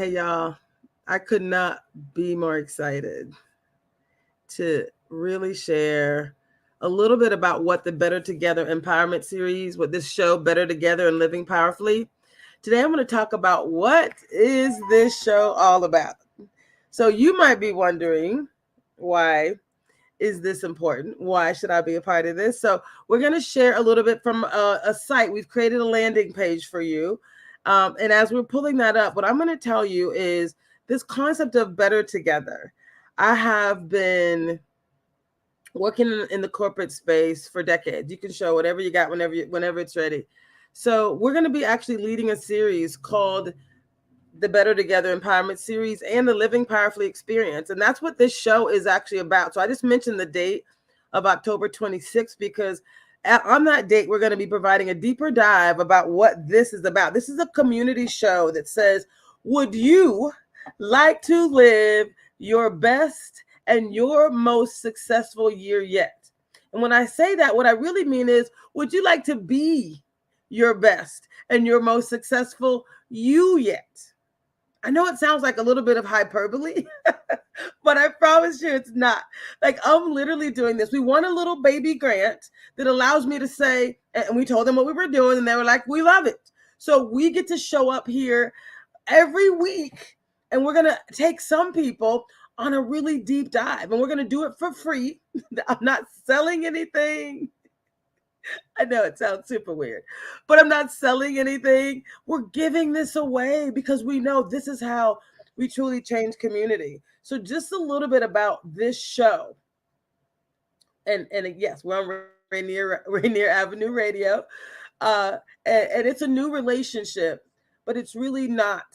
Hey, y'all, I could not be more excited to really share a little bit about what the Better Together Empowerment Series, what this show, Better Together and Living Powerfully. Today, I'm going to talk about what is this show all about. So you might be wondering, why is this important? Why should I be a part of this? So we're going to share a little bit from a site. We've created a landing page for you. And as we're pulling that up, what I'm going to tell you is this concept of better together. I have been working in the corporate space for decades. You can show whatever you got whenever it's ready. So we're going to be actually leading a series called the Better Together Empowerment Series and the Living Powerfully Experience. And that's what this show is actually about. So I just mentioned the date of October 26th because on that date, we're going to be providing a deeper dive about what this is about. This is a community show that says, would you like to live your best and your most successful year yet? And when I say that, what I really mean is, would you like to be your best and your most successful you yet? I know it sounds like a little bit of hyperbole, but I promise you it's not. Like, I'm literally doing this. We won a little baby grant that allows me to say, and we told them what we were doing, and they were like, we love it. So we get to show up here every week, and we're going to take some people on a really deep dive, and we're going to do it for free. I'm not selling anything. I know it sounds super weird, but I'm not selling anything. We're giving this away because we know this is how we truly change community. So just a little bit about this show. And yes, we're on Rainier Avenue Radio. And it's a new relationship, but it's really not,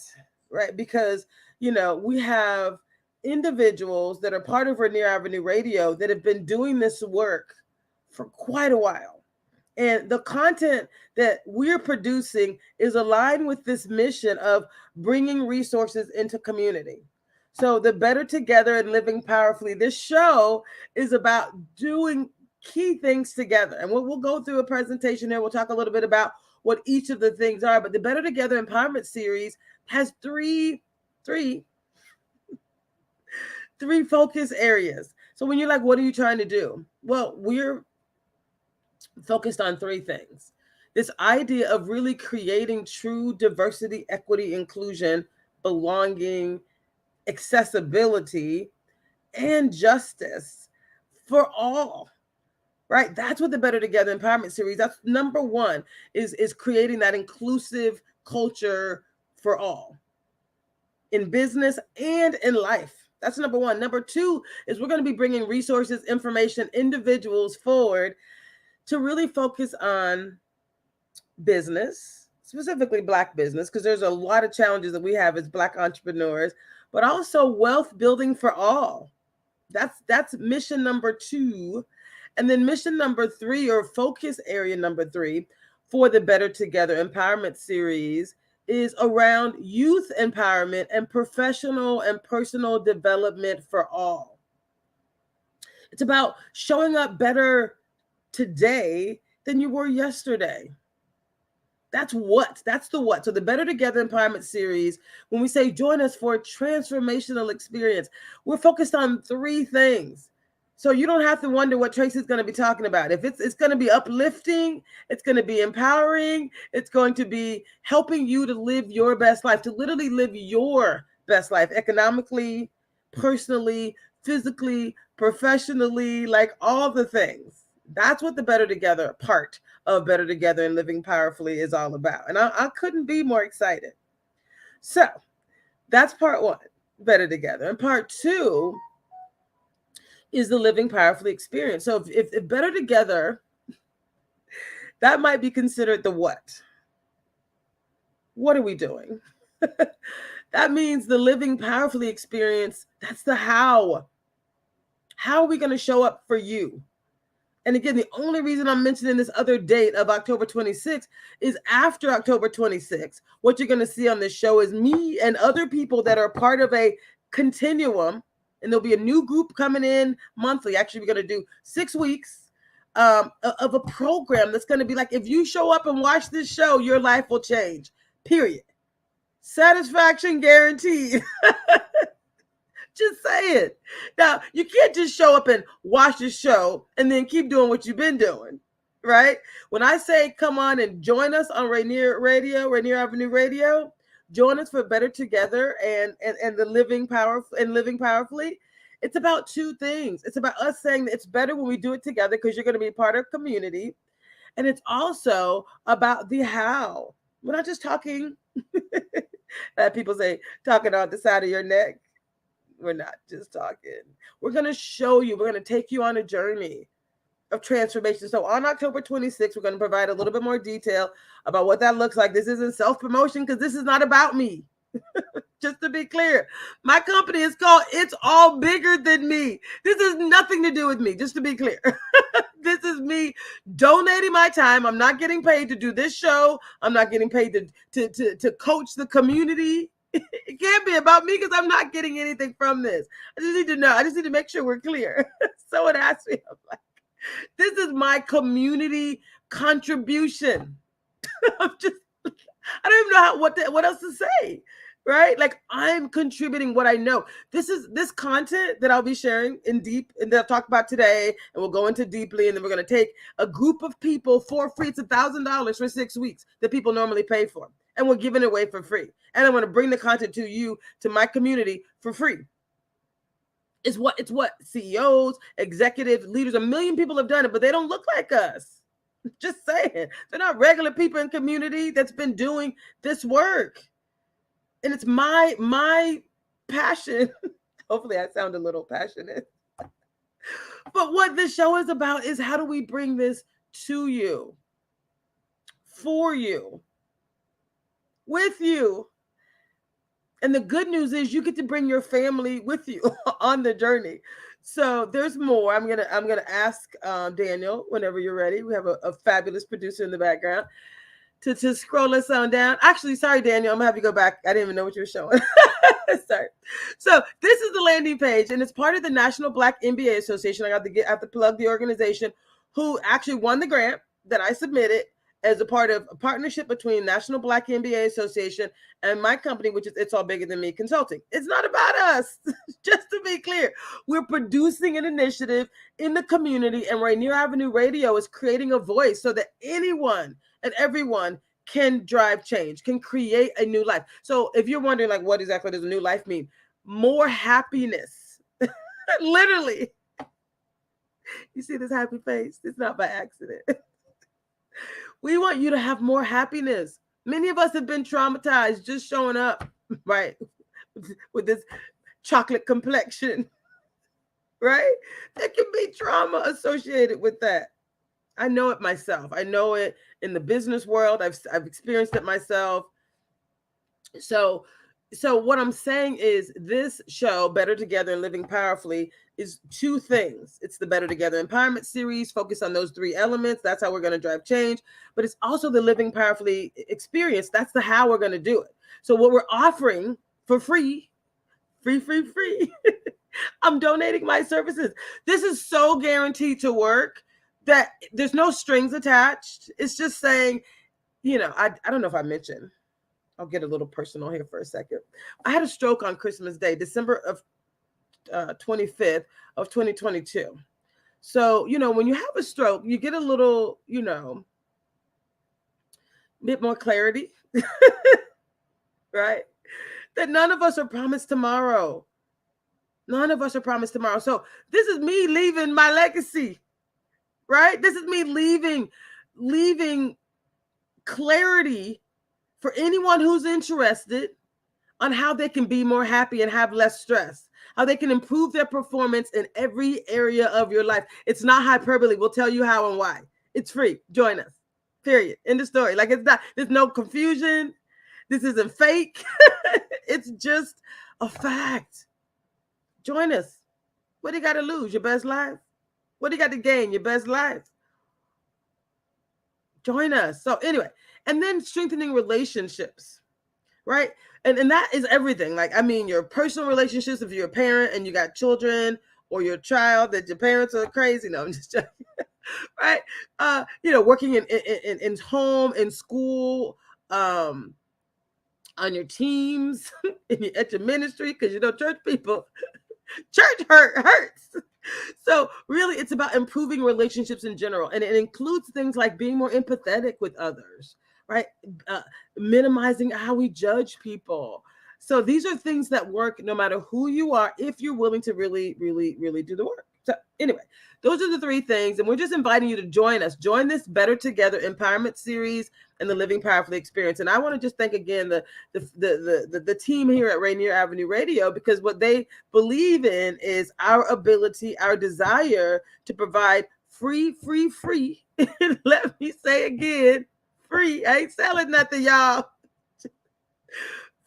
right? Because, we have individuals that are part of Rainier Avenue Radio that have been doing this work for quite a while. And the content that we're producing is aligned with this mission of bringing resources into community. So the Better Together and Living Powerfully, this show is about doing key things together. And we'll go through a presentation here. We'll talk a little bit about what each of the things are. But the Better Together Empowerment Series has three focus areas. So when you're like, what are you trying to do? Well, we're focused on three things. This idea of really creating true diversity, equity, inclusion, belonging, accessibility, and justice for all, right? That's what the Better Together Empowerment Series, that's number one, is creating that inclusive culture for all in business and in life. That's number one. Number two is we're going to be bringing resources, information, individuals forward to really focus on business, specifically Black business, because there's a lot of challenges that we have as Black entrepreneurs, but also wealth building for all. That's mission number two. And then mission number three, or focus area number three, for the Better Together Empowerment Series is around youth empowerment and professional and personal development for all. It's about showing up better today than you were yesterday. That's the what. So the Better Together Empowerment Series, when we say join us for a transformational experience, we're focused on three things. So you don't have to wonder what Traci's going to be talking about. If it's going to be uplifting, it's going to be empowering, it's going to be helping you to live your best life, to literally live your best life economically, personally, physically, professionally, like all the things. That's what the Better Together part of Better Together and Living Powerfully is all about. And I couldn't be more excited. So that's part one, Better Together. And part two is the Living Powerfully experience. So if Better Together, that might be considered the what. What are we doing? That means the Living Powerfully experience, that's the how. How are we going to show up for you? And again, the only reason I'm mentioning this other date of October 26th is after October 26th, what you're going to see on this show is me and other people that are part of a continuum. And there'll be a new group coming in monthly. Actually, we're going to do 6 weeks of a program that's going to be like, if you show up and watch this show, your life will change, period. Satisfaction guaranteed. Just say it. Now, you can't just show up and watch the show and then keep doing what you've been doing, right? When I say come on and join us on Rainier Avenue Radio, join us for Better Together and the living powerfully. It's about two things. It's about us saying that it's better when we do it together because you're going to be part of community. And it's also about the how. We're not just talking, that people say, talking on the side of your neck. We're not just talking. We're going to show you, we're going to take you on a journey of transformation. So on October 26th, we're going to provide a little bit more detail about what that looks like. This isn't self-promotion because this is not about me. Just to be clear, my company is called It's All Bigger Than Me. This has nothing to do with me, just to be clear. This is me donating my time. I'm not getting paid to do this show. I'm not getting paid to coach the community. It can't be about me because I'm not getting anything from this. I just need to know. I just need to make sure we're clear. Someone asked me, I'm like, this is my community contribution. I don't even know what else to say, right? Like I'm contributing what I know. This content that I'll be sharing and that I'll talk about today, and we'll go into deeply, and then we're going to take a group of people for free. It's $1,000 for 6 weeks that people normally pay for, and we're giving it away for free. And I'm going to bring the content to you, to my community for free. It's what CEOs, executives, leaders, 1 million people have done it, but they don't look like us. Just saying. They're not regular people in community that's been doing this work. And it's my passion. Hopefully I sound a little passionate. But what this show is about is how do we bring this to you, for you, with you. And the good news is you get to bring your family with you on the journey. So there's more. I'm gonna ask Daniel whenever you're ready. We have a fabulous producer in the background to scroll us on down. Actually, sorry, Daniel, I'm gonna have you go back. I didn't even know what you were showing. Sorry. So this is the landing page, and it's part of the National Black MBA Association. I have to plug the organization who actually won the grant that I submitted as a part of a partnership between National Black MBA Association and my company, which is It's All Bigger Than Me Consulting. It's not about us, just to be clear. We're producing an initiative in the community, and Rainier Avenue Radio is creating a voice so that anyone and everyone can drive change, can create a new life. So if you're wondering, like, what exactly does a new life mean? More happiness, literally. You see this happy face? It's not by accident. We want you to have more happiness. Many of us have been traumatized just showing up, right, with this chocolate complexion, right? There can be trauma associated with that. I know it myself. I know it in the business world. I've experienced it myself. So what I'm saying is this show, Better Together and Living Powerfully, is two things. It's the Better Together Empowerment series, focus on those 3 elements. That's how we're going to drive change. But it's also the Living Powerfully experience. That's the how we're going to do it. So what we're offering for free, I'm donating my services. This is so guaranteed to work that there's no strings attached. It's just saying, I don't know if I mentioned, I'll get a little personal here for a second. I had a stroke on Christmas Day, December of 25th of 2022. So, when you have a stroke, you get a little, bit more clarity, right? That none of us are promised tomorrow. None of us are promised tomorrow. So this is me leaving my legacy, right? This is me leaving clarity for anyone who's interested on how they can be more happy and have less stress, how they can improve their performance in every area of your life. It's not hyperbole. We'll tell you how and why. It's free. Join us. Period. End of story. Like, there's no confusion. This isn't fake. It's just a fact. Join us. What do you got to lose? Your best life? What do you got to gain? Your best life? Join us. So anyway, and then strengthening relationships, right? And that is everything. Like, your personal relationships, if you're a parent and you got children, or your child that your parents are crazy. No, I'm just joking. Right? Working in home, in school, on your teams, at your ministry, because church people, church hurts. So really, it's about improving relationships in general, and it includes things like being more empathetic with others, right? Minimizing how we judge people. So these are things that work no matter who you are, if you're willing to really, really, really do the work. So anyway, those are the three things, and we're just inviting you to join us. Join this Better Together Empowerment Series and the Living Powerfully Experience. And I want to just thank again the team here at Rainier Avenue Radio, because what they believe in is our ability, our desire to provide free. Let me say again, free. I ain't selling nothing, y'all.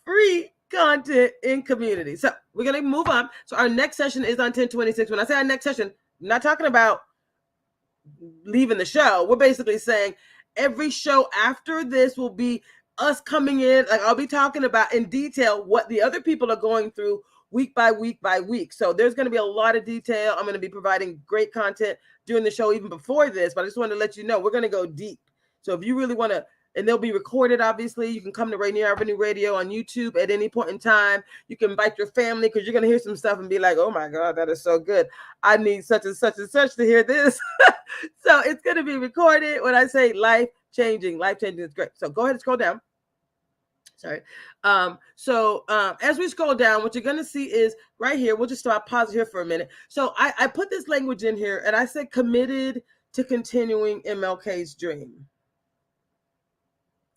Free content in community. So we're going to move on. So our next session is on 10/26. When I say our next session, I'm not talking about leaving the show. We're basically saying every show after this will be us coming in. Like, I'll be talking about in detail what the other people are going through week by week. So there's going to be a lot of detail. I'm going to be providing great content during the show, even before this, but I just want to let you know, we're going to go deep. So if you really want to, and they'll be recorded, obviously. You can come to Rainier Avenue Radio on YouTube at any point in time. You can invite your family, because you're going to hear some stuff and be like, oh my God, that is so good. I need such and such and such to hear this. So it's going to be recorded. When I say life-changing is great. So go ahead and scroll down. Sorry. As we scroll down, what you're going to see is right here. We'll just pause here for a minute. So I put this language in here, and I said committed to continuing MLK's dream.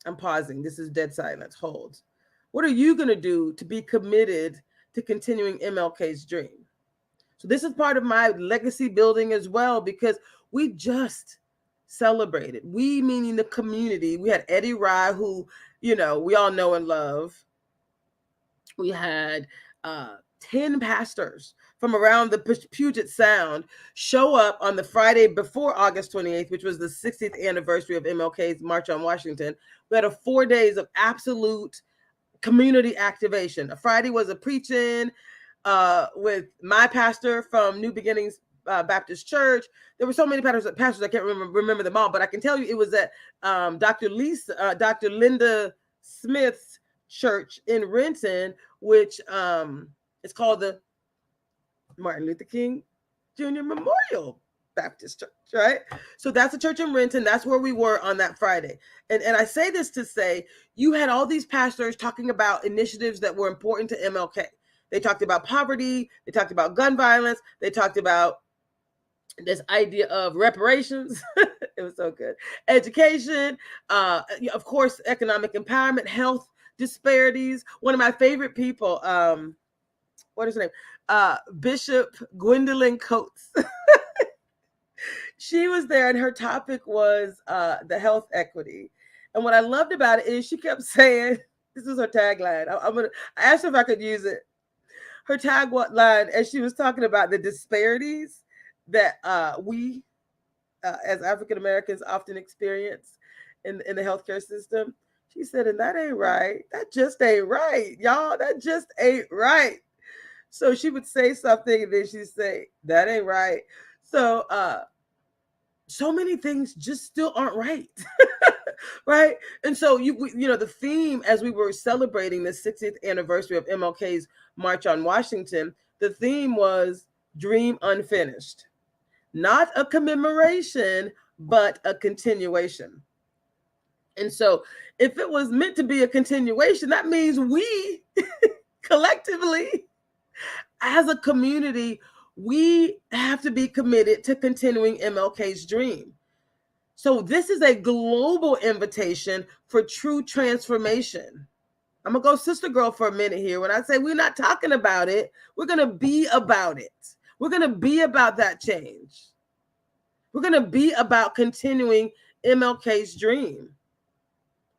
I'm pausing. This is dead silence. Hold. What are you going to do to be committed to continuing MLK's dream? So this is part of my legacy building as well, because we just celebrated. We, meaning the community. We had Eddie Rye, who, we all know and love. We had 10 pastors from around the Puget Sound show up on the Friday before August 28th, which was the 60th anniversary of MLK's March on Washington. We had 4 days of absolute community activation. A Friday was a preaching with my pastor from New Beginnings Baptist Church. There were so many pastors I can't remember them all, but I can tell you it was at Dr. Linda Smith's church in Renton, which is called the Martin Luther King Jr. Memorial Baptist Church, right? So that's a church in Renton. That's where we were on that Friday. And I say this to say, you had all these pastors talking about initiatives that were important to MLK. They talked about poverty. They talked about gun violence. They talked about this idea of reparations. It was so good. Education, of course, economic empowerment, health disparities. One of my favorite people, what is her name? Bishop Gwendolyn Coates. She was there, and her topic was the health equity. And what I loved about it is she kept saying, this is her tagline. I asked her if I could use it. Her tagline, as she was talking about the disparities that we as African Americans often experience in the healthcare system. She said, and that ain't right. That just ain't right, y'all. That just ain't right. So she would say something, and then she'd say, that ain't right. So so many things just still aren't right. Right. And so the theme, as we were celebrating the 60th anniversary of MLK's March on Washington, the theme was dream unfinished. Not a commemoration, but a continuation. And so if it was meant to be a continuation, that means we collectively, as a community, we have to be committed to continuing MLK's dream. So this is a global invitation for true transformation. I'm going to go sister girl for a minute here. When I say we're not talking about it, we're going to be about it. We're going to be about that change. We're going to be about continuing MLK's dream.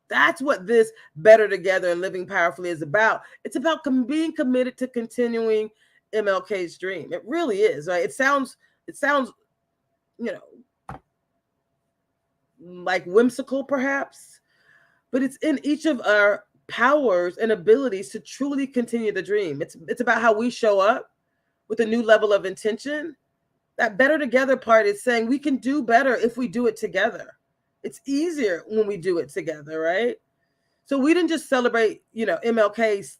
That's what this Better Together and Living Powerfully is about. It's about being committed to continuing MLK's dream. It really is, right? It sounds, like whimsical perhaps, but it's in each of our powers and abilities to truly continue the dream. It's about how we show up with a new level of intention. That better together part is saying we can do better if we do it together. It's easier when we do it together, right? So we didn't just celebrate, MLK's,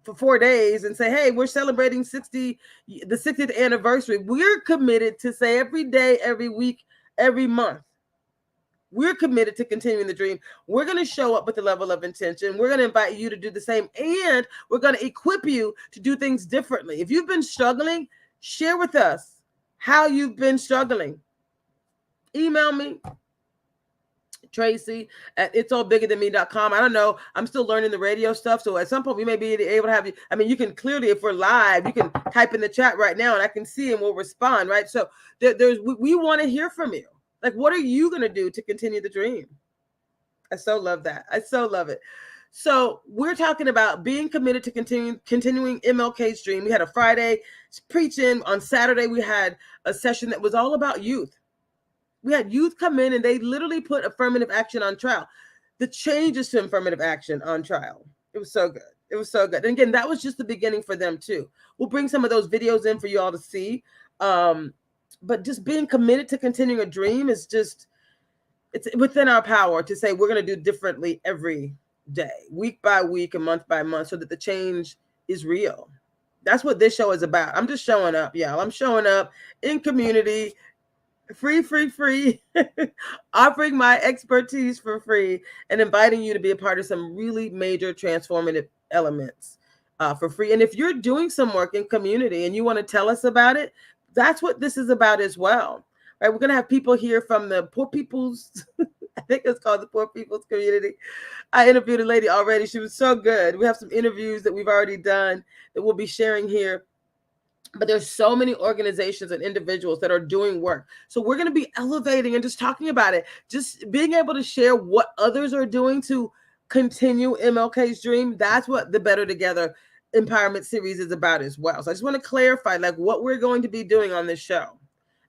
for 4 days and say, hey, we're celebrating the 60th anniversary. We're committed to say every day, every week, every month, we're committed to continuing the dream. We're going to show up with the level of intention. We're going to invite you to do the same. And we're going to equip you to do things differently. If you've been struggling, share with us how you've been struggling. Email me, Traci at itsallbiggerthanme.com. I don't know. I'm still learning the radio stuff. So at some point we may be able to have you. I mean, you can clearly, if we're live, you can type in the chat right now and I can see and we'll respond, right? So we want to hear from you. Like, what are you going to do to continue the dream? I so love that. I so love it. So we're talking about being committed to continuing MLK's dream. We had a Friday preaching. On Saturday, we had a session that was all about youth. We had youth come in and they literally put affirmative action on trial. The changes to affirmative action on trial. It was so good. It was so good. And again, that was just the beginning for them too. We'll bring some of those videos in for you all to see. But just being committed to continuing a dream is just, it's within our power to say we're going to do differently every day, week by week and month by month, so that the change is real. That's what this show is about. I'm just showing up, y'all. I'm showing up in community, free, offering my expertise for free and inviting you to be a part of some really major transformative elements for free. And if you're doing some work in community and you want to tell us about it, that's what this is about as well, right? We're going to have people here from the Poor People's, I think it's called the Poor People's Community. I interviewed a lady already. She was so good. We have some interviews that we've already done that we'll be sharing here. But there's so many organizations and individuals that are doing work. So we're going to be elevating and just talking about it, just being able to share what others are doing to continue MLK's dream. That's what the Better Together Empowerment Series is about as well. So I just want to clarify like what we're going to be doing on this show.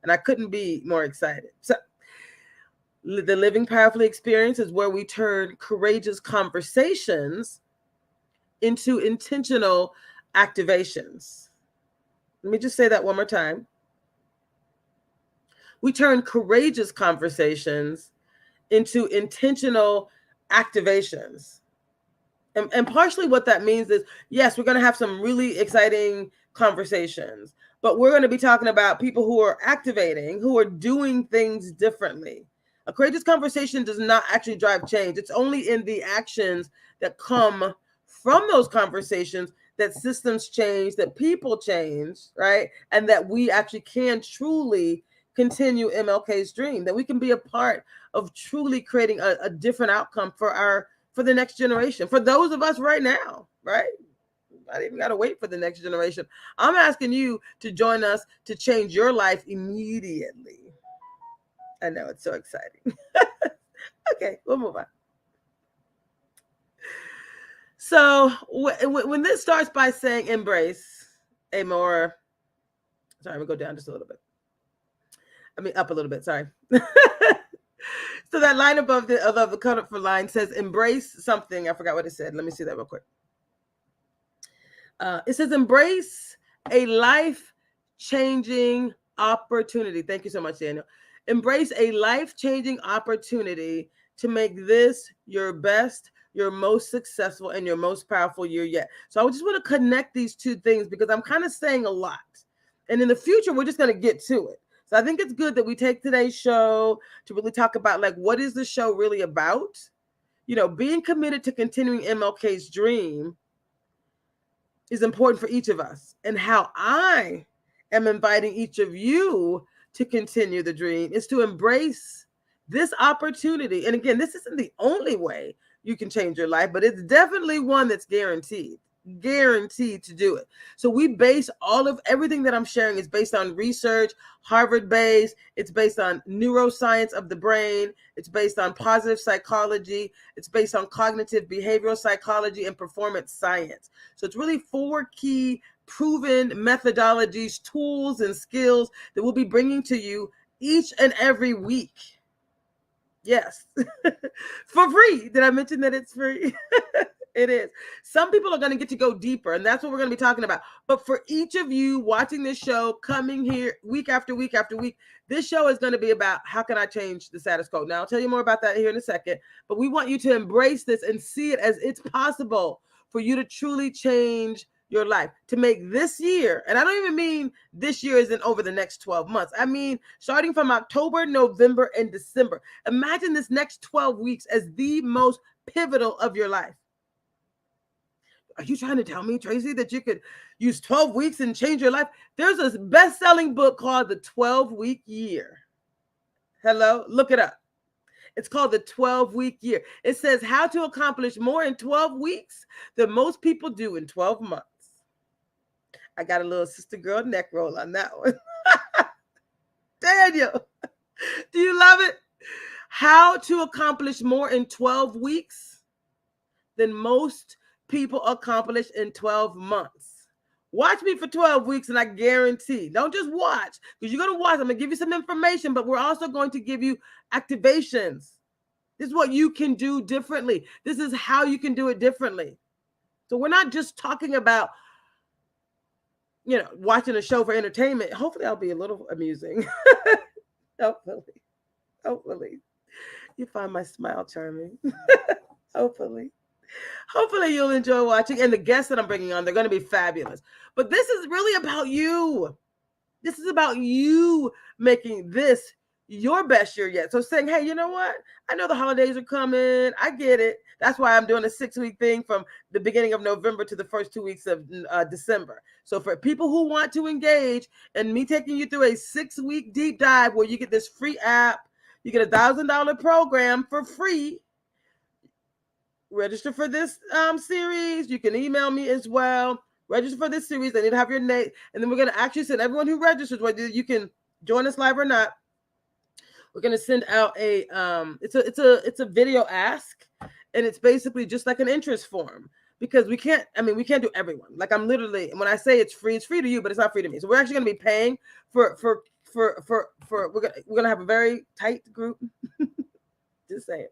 And I couldn't be more excited. So the Living Powerfully experience is where we turn courageous conversations into intentional activations. Let me just say that one more time. We turn courageous conversations into intentional activations. And partially what that means is, yes, we're going to have some really exciting conversations, but we're going to be talking about people who are activating, who are doing things differently. A courageous conversation does not actually drive change. It's only in the actions that come from those conversations that systems change, that people change, right? And that we actually can truly continue MLK's dream, that we can be a part of truly creating a different outcome for the next generation, for those of us right now, right? I didn't even got to wait for the next generation. I'm asking you to join us to change your life immediately. I know, it's so exciting. Okay, we'll move on. So when this starts by saying embrace a more, sorry, we'll go down just a little bit. Up a little bit, sorry. So that line above the colorful line says embrace something. I forgot what it said. Let me see that real quick. It says embrace a life-changing opportunity. Thank you so much, Daniel. Embrace a life-changing opportunity to make this your best, your most successful, and your most powerful year yet. So I just want to connect these two things because I'm kind of saying a lot. And in the future, we're just going to get to it. So I think it's good that we take today's show to really talk about, like, what is the show really about? You know, being committed to continuing MLK's dream is important for each of us. And how I am inviting each of you to continue the dream is to embrace this opportunity. And again, this isn't the only way you can change your life, but it's definitely one that's guaranteed to do it. So we base everything that I'm sharing is based on research, Harvard-based. It's based on neuroscience of the brain. It's based on positive psychology. It's based on cognitive behavioral psychology and performance science. So it's really 4 key proven methodologies, tools, and skills that we'll be bringing to you each and every week. Yes, for free. Did I mention that it's free? It is. Some people are going to get to go deeper, and that's what we're going to be talking about. But for each of you watching this show, coming here week after week after week, this show is going to be about how can I change the status quo. Now, I'll tell you more about that here in a second, but we want you to embrace this and see it as it's possible for you to truly change your life, to make this year, and I don't even mean this year isn't over the next 12 months. I mean, starting from October, November, and December. Imagine this next 12 weeks as the most pivotal of your life. Are you trying to tell me, Traci, that you could use 12 weeks and change your life? There's a best-selling book called The 12-Week Year. Hello, look it up. It's called The 12-Week Year. It says how to accomplish more in 12 weeks than most people do in 12 months. I got a little sister girl neck roll on that one. Daniel, do you love it? How to accomplish more in 12 weeks than most people accomplish in 12 months. Watch me for 12 weeks and I guarantee, don't just watch, because you're going to watch. I'm going to give you some information, but we're also going to give you activations. This is what you can do differently. This is how you can do it differently. So we're not just talking about, watching a show for entertainment. Hopefully I'll be a little amusing. Hopefully. You find my smile charming. Hopefully you'll enjoy watching. And the guests that I'm bringing on, they're going to be fabulous. But this is really about you. This is about you making this your best year yet. So saying, hey, you know what? I know the holidays are coming. I get it. That's why I'm doing a 6-week thing from the beginning of November to the first 2 weeks of December. So for people who want to engage and me taking you through a 6-week deep dive where you get this free app, you get $1,000 program for free. Register for this series. You can email me as well. Register for this series. I need to have your name. And then we're going to actually send everyone who registers, whether you can join us live or not. We're going to send out a it's a video ask, and it's basically just like an interest form, because we can't do everyone. Like I'm literally, when I say it's free to you, but it's not free to me. So we're actually going to be paying for we're going to have a very tight group. Just saying.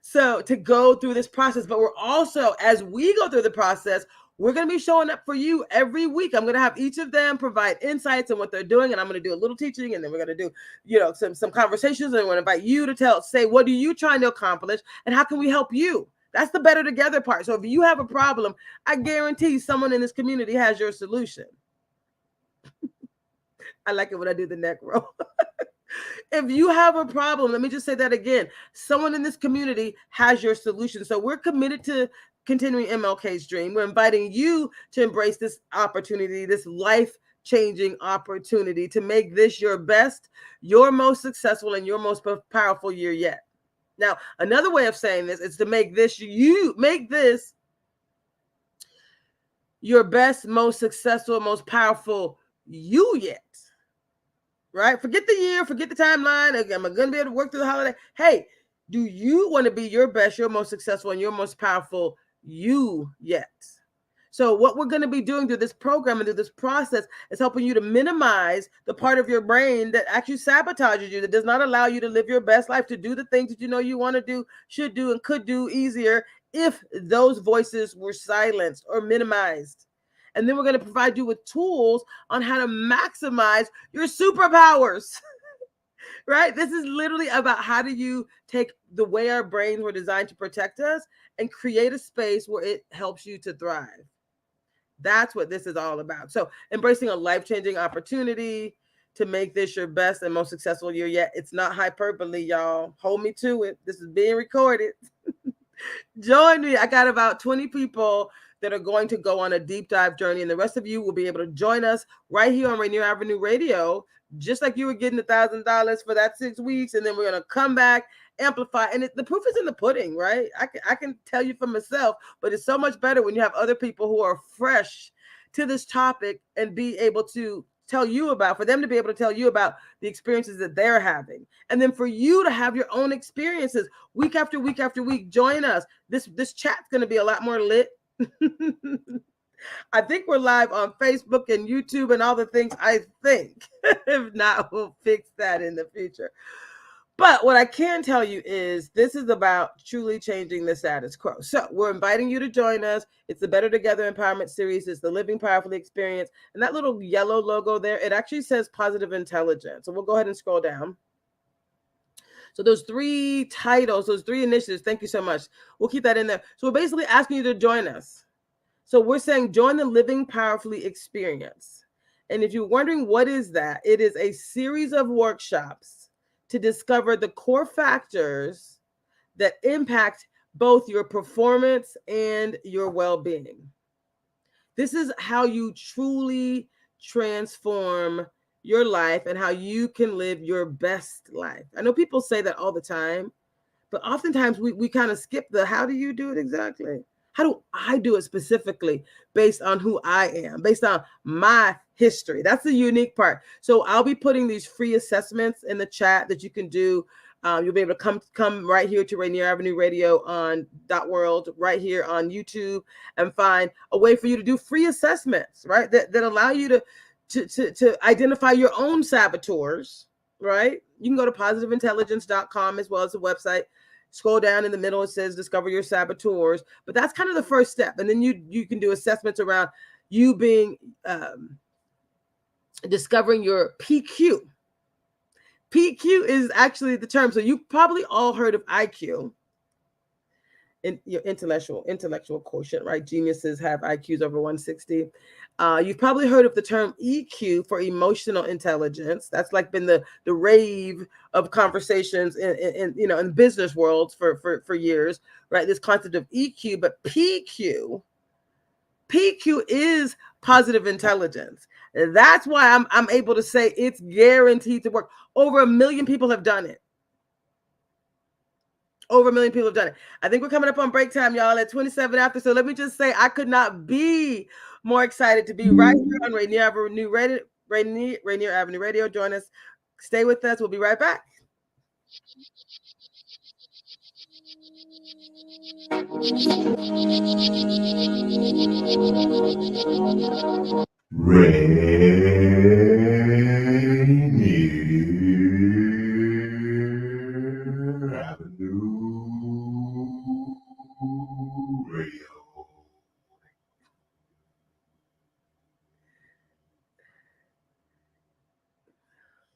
So to go through this process, but we're also, as we go through the process, we're going to be showing up for you every week. I'm going to have each of them provide insights on what they're doing, and I'm going to do a little teaching, and then we're going to do, some conversations, and we're going to invite you to say, what are you trying to accomplish, and how can we help you? That's the better together part. So if you have a problem, I guarantee someone in this community has your solution. I like it when I do the neck roll. If you have a problem, let me just say that again. Someone in this community has your solution. So we're committed to continuing MLK's dream. We're inviting you to embrace this opportunity, this life-changing opportunity to make this your best, your most successful, and your most powerful year yet. Now, another way of saying this is to make this your best, most successful, most powerful you yet. Right? Forget the year, forget the timeline. Am I going to be able to work through the holiday? Hey, do you want to be your best, your most successful, and your most powerful you yet? So what we're going to be doing through this program and through this process is helping you to minimize the part of your brain that actually sabotages you, that does not allow you to live your best life, to do the things that you know you want to do, should do, and could do easier if those voices were silenced or minimized. And then we're going to provide you with tools on how to maximize your superpowers, right? This is literally about how do you take the way our brains were designed to protect us and create a space where it helps you to thrive. That's what this is all about. So embracing a life-changing opportunity to make this your best and most successful year yet. It's not hyperbole, y'all. Hold me to it. This is being recorded. Join me. I got about 20 people that are going to go on a deep dive journey, and the rest of you will be able to join us right here on Rainier Avenue Radio, just like you were getting $1,000 for that 6 weeks, and then we're going to come back, amplify, and the proof is in the pudding, right? I can tell you for myself, but it's so much better when you have other people who are fresh to this topic and be able to tell you about, for them to be able to tell you about the experiences that they're having. And then for you to have your own experiences week after week after week. Join us. This chat's going to be a lot more lit. I think we're live on Facebook and YouTube and all the things, I think. If not, we'll fix that in the future. But what I can tell you is this is about truly changing the status quo. So we're inviting you to join us. It's the Better Together Empowerment Series. It's the Living Powerfully Experience. And that little yellow logo there, it actually says Positive Intelligence. So we'll go ahead and scroll down. So those 3 titles, those 3 initiatives, thank you so much. We'll keep that in there. So we're basically asking you to join us. So we're saying join the Living Powerfully Experience. And if you're wondering what is that, it is a series of workshops to discover the core factors that impact both your performance and your well-being. This is how you truly transform your life and how you can live your best life. I know people say that all the time, but oftentimes we kind of skip the how do you do it exactly? How do I do it specifically based on who I am, based on my history? That's the unique part. So I'll be putting these free assessments in the chat that you can do. You'll be able to come right here to Rainier Avenue Radio on .world, right here on YouTube, and find a way for you to do free assessments, right? That allow you to identify your own saboteurs, right? You can go to positiveintelligence.com as well as the website. Scroll down in the middle, it says discover your saboteurs, but that's kind of the first step. And then you can do assessments around you being discovering your PQ. PQ is actually the term. So you probably all heard of IQ, in your intellectual quotient, right? Geniuses have IQs over 160. You've probably heard of the term EQ for emotional intelligence. That's like been the rave of conversations in business worlds for years, right? This concept of EQ, but PQ is positive intelligence. And that's why I'm able to say it's guaranteed to work. Over 1 million people have done it. Over 1 million people have done it. I think we're coming up on break time, y'all, at 27 after. So let me just say, I could not be more excited to be right here on Rainier Avenue Radio. Join us. Stay with us. We'll be right back. Rainier Avenue Radio.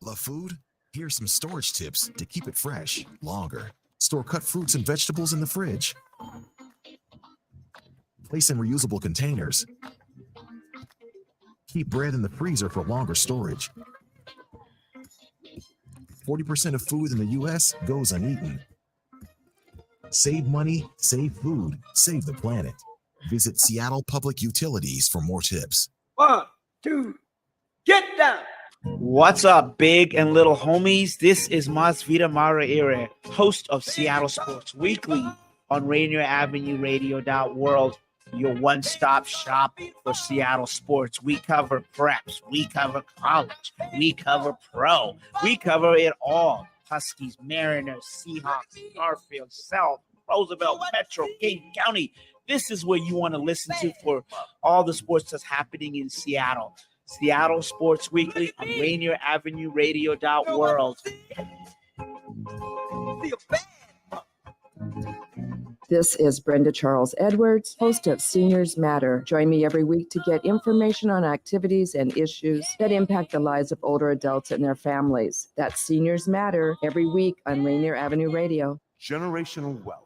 Love food? Here's some storage tips to keep it fresh longer. Store cut fruits and vegetables in the fridge. Place in reusable containers. Keep bread in the freezer for longer storage. 40% of food in the U.S. goes uneaten. Save money, save food, save the planet. Visit Seattle Public Utilities for more tips. 1, 2, get down! What's up, big and little homies? This is Masvita Maraire, host of Seattle Sports Weekly on Rainier Avenue Radio World, your one-stop shop for Seattle sports. We cover preps, we cover college, we cover pro, we cover it all. Huskies, Mariners, Seahawks, Garfield, South, Roosevelt, Metro, King County. This is where you want to listen to for all the sports that's happening in Seattle. Seattle Sports Weekly on Rainier Avenue Radio World. This is Brenda Charles Edwards, host of Seniors Matter. Join me every week to get information on activities and issues that impact the lives of older adults and their families. That's Seniors Matter every week on Rainier Avenue Radio. Generational wealth.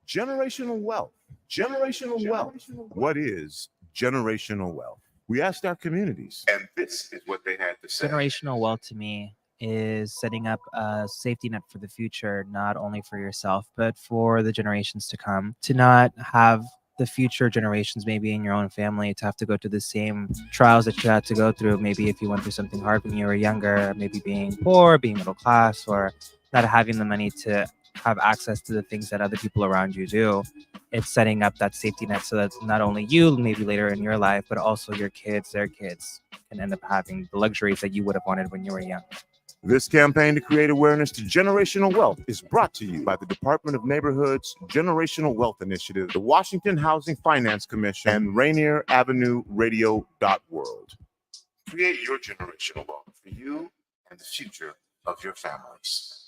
Generational wealth. Generational wealth. What is generational wealth? We asked our communities, and this is what they had to say. Generational wealth to me is setting up a safety net for the future, not only for yourself, but for the generations to come, to not have the future generations, maybe in your own family, to have to go through the same trials that you had to go through. Maybe if you went through something hard when you were younger, maybe being poor, being middle class, or not having the money to have access to the things that other people around you do. It's setting up that safety net so that not only you, maybe later in your life, but also your kids, their kids, can end up having the luxuries that you would have wanted when you were young. This campaign to create awareness to generational wealth is brought to you by the Department of Neighborhood's Generational Wealth Initiative, the Washington Housing Finance Commission, and Rainier Avenue Radio World. Create your generational wealth for you and the future of your families.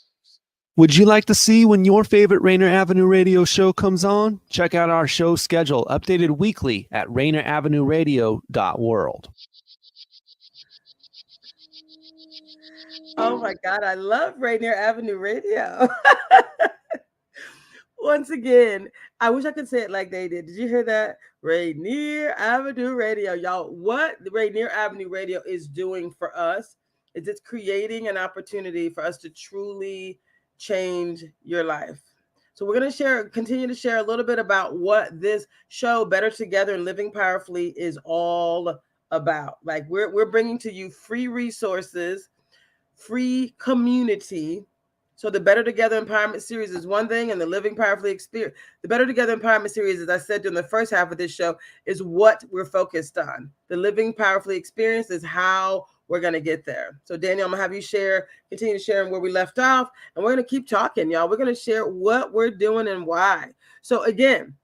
Would you like to see when your favorite Rainier Avenue Radio show comes on? Check out our show schedule, updated weekly at rainieravenuradio.world. Oh my God, I love Rainier Avenue Radio. Once again, I wish I could say it like they did. Did you hear that? Rainier Avenue Radio. Y'all, what the Rainier Avenue Radio is doing for us is it's creating an opportunity for us to truly change your life. So we're going to continue to share a little bit about what this show, Better Together and Living Powerfully, is all about. Like we're bringing to you free resources, free community. So the Better Together Empowerment Series is one thing, and the Living Powerfully experience. The Better Together Empowerment Series, as I said during the first half of this show, is what we're focused on. The Living Powerfully experience is how we're going to get there. So Daniel, I'm going to have you continue sharing where we left off, and we're going to keep talking, y'all. We're going to share what we're doing and why. So again,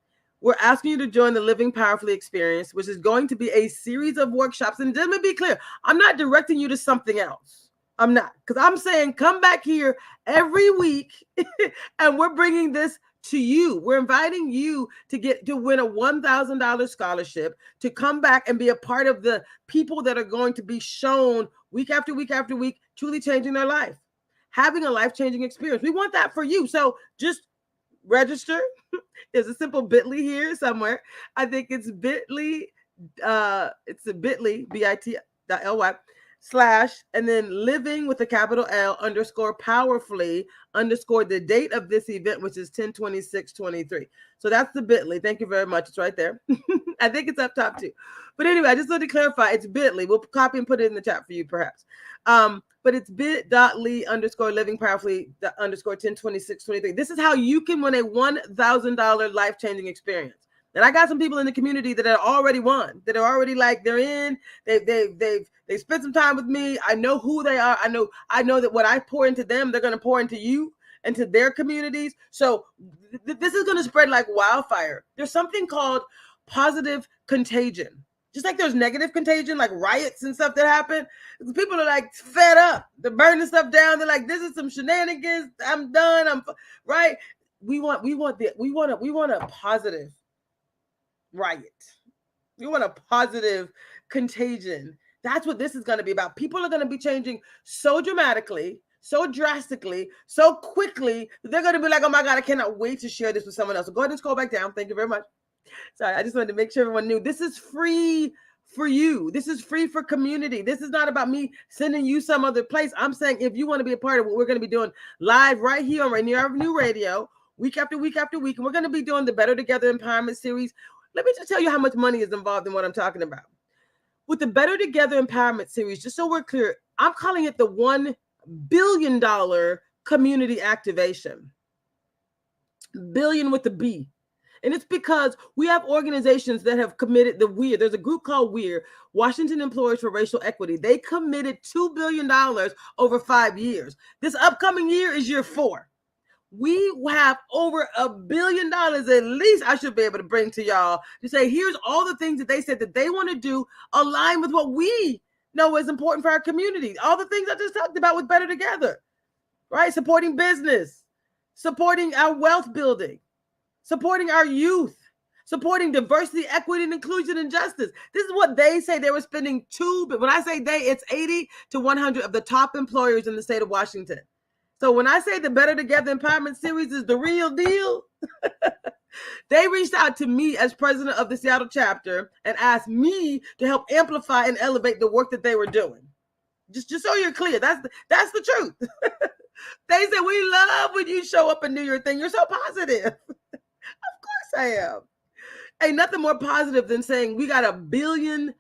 we're asking you to join the Living Powerfully experience, which is going to be a series of workshops. And let me be clear, I'm not directing you to something else. I'm not, because I'm saying come back here every week and we're bringing this to you. We're inviting you to win a $1,000 scholarship, to come back and be a part of the people that are going to be shown week after week after week, truly changing their life, having a life-changing experience. We want that for you. So just register. There's a simple bit.ly here somewhere. I think it's bit.ly. It's a bit.ly, bit.ly. / and then living with a capital L _ powerfully _ the date of this event, which is 10/26/23. So that's the bit.ly. Thank you very much. It's right there. I think it's up top too. But anyway, I just wanted to clarify. It's bit.ly. We'll copy and put it in the chat for you, perhaps. But it's bit.ly _ living powerfully _ 10/26/23. This is how you can win a $1,000 life-changing experience. And I got some people in the community that are already won, that are already like they're in. They spent some time with me. I know who they are. I know that what I pour into them, they're going to pour into you and to their communities. So this is going to spread like wildfire. There's something called positive contagion. Just like there's negative contagion, like riots and stuff that happen. People are like fed up. They're burning stuff down. They're like, this is some shenanigans. I'm done. Right. We want a positive riot. We want a positive contagion. That's what this is going to be about. People are going to be changing so dramatically, so drastically, so quickly that they're going to be like, oh my God, I cannot wait to share this with someone else. So go ahead and scroll back down. Thank you very much. Sorry, I just wanted to make sure everyone knew this is free for you. This is free for community. This is not about me sending you some other place. I'm saying if you want to be a part of what we're going to be doing live right here on Rainier Avenue Radio, week after week after week, and we're going to be doing the Better Together Empowerment Series. Let me just tell you how much money is involved in what I'm talking about. With the Better Together Empowerment Series, just so we're clear, I'm calling it the $1 billion community activation. Billion with the B. And it's because we have organizations that have committed there's a group called WEIR, Washington Employers for Racial Equity. They committed $2 billion over 5 years. This upcoming year is year 4. We have over $1 billion at least I should be able to bring to y'all to say, here's all the things that they said that they want to do align with what we know is important for our community. All the things I just talked about with Better Together, right? Supporting business, supporting our wealth building, supporting our youth, supporting diversity, equity, and inclusion and justice. This is what they say they were spending but when I say they, it's 80 to 100 of the top employers in the state of Washington. So when I say the Better Together Empowerment Series is the real deal, they reached out to me as president of the Seattle chapter and asked me to help amplify and elevate the work that they were doing. Just so you're clear, that's the truth. They said, we love when you show up and do your thing. You're so positive. Of course I am. Ain't nothing more positive than saying we got $1 billion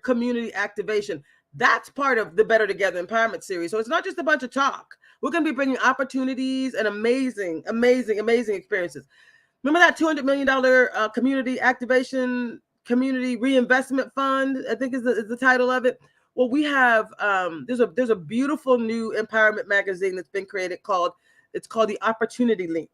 community activation. That's part of the Better Together Empowerment Series. So it's not just a bunch of talk. We're going to be bringing opportunities and amazing, amazing, amazing experiences. Remember that $200 million community activation, community reinvestment fund, I think is the title of it. Well, we have, there's a beautiful new empowerment magazine that's been created it's called The Opportunity Link.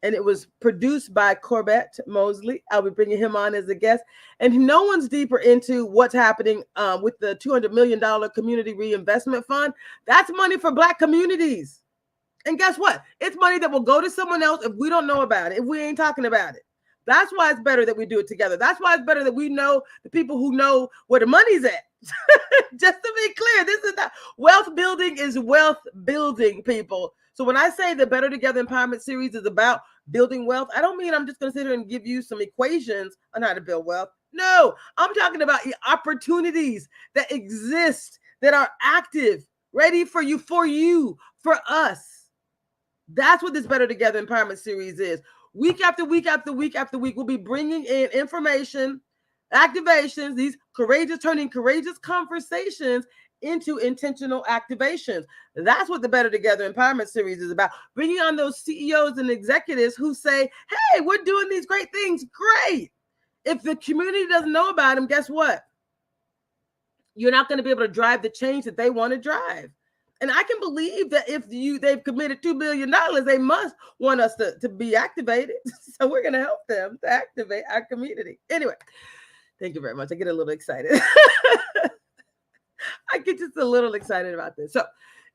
And it was produced by Corbett Mosley. I'll be bringing him on as a guest. And no one's deeper into what's happening with the $200 million community reinvestment fund. That's money for Black communities. And guess what? It's money that will go to someone else if we don't know about it, if we ain't talking about it. That's why it's better that we do it together. That's why it's better that we know the people who know where the money's at. Just to be clear, this is not wealth building is wealth building, people. So when I say the Better Together Empowerment Series is about building wealth, I don't mean I'm just going to sit here and give you some equations on how to build wealth. No, I'm talking about the opportunities that exist, that are active, ready for you, for us. That's what this Better Together Empowerment Series is. Week after week after week after week, we'll be bringing in information, activations, these turning courageous conversations into intentional activations. That's what the Better Together Empowerment Series is about. Bringing on those CEOs and executives who say, hey, we're doing these great things. Great. If the community doesn't know about them, guess what? You're not going to be able to drive the change that they want to drive. And I can believe that if they've committed $2 billion, they must want us to be activated. So we're going to help them to activate our community. Anyway, thank you very much. I get a little excited. I get just a little excited about this. So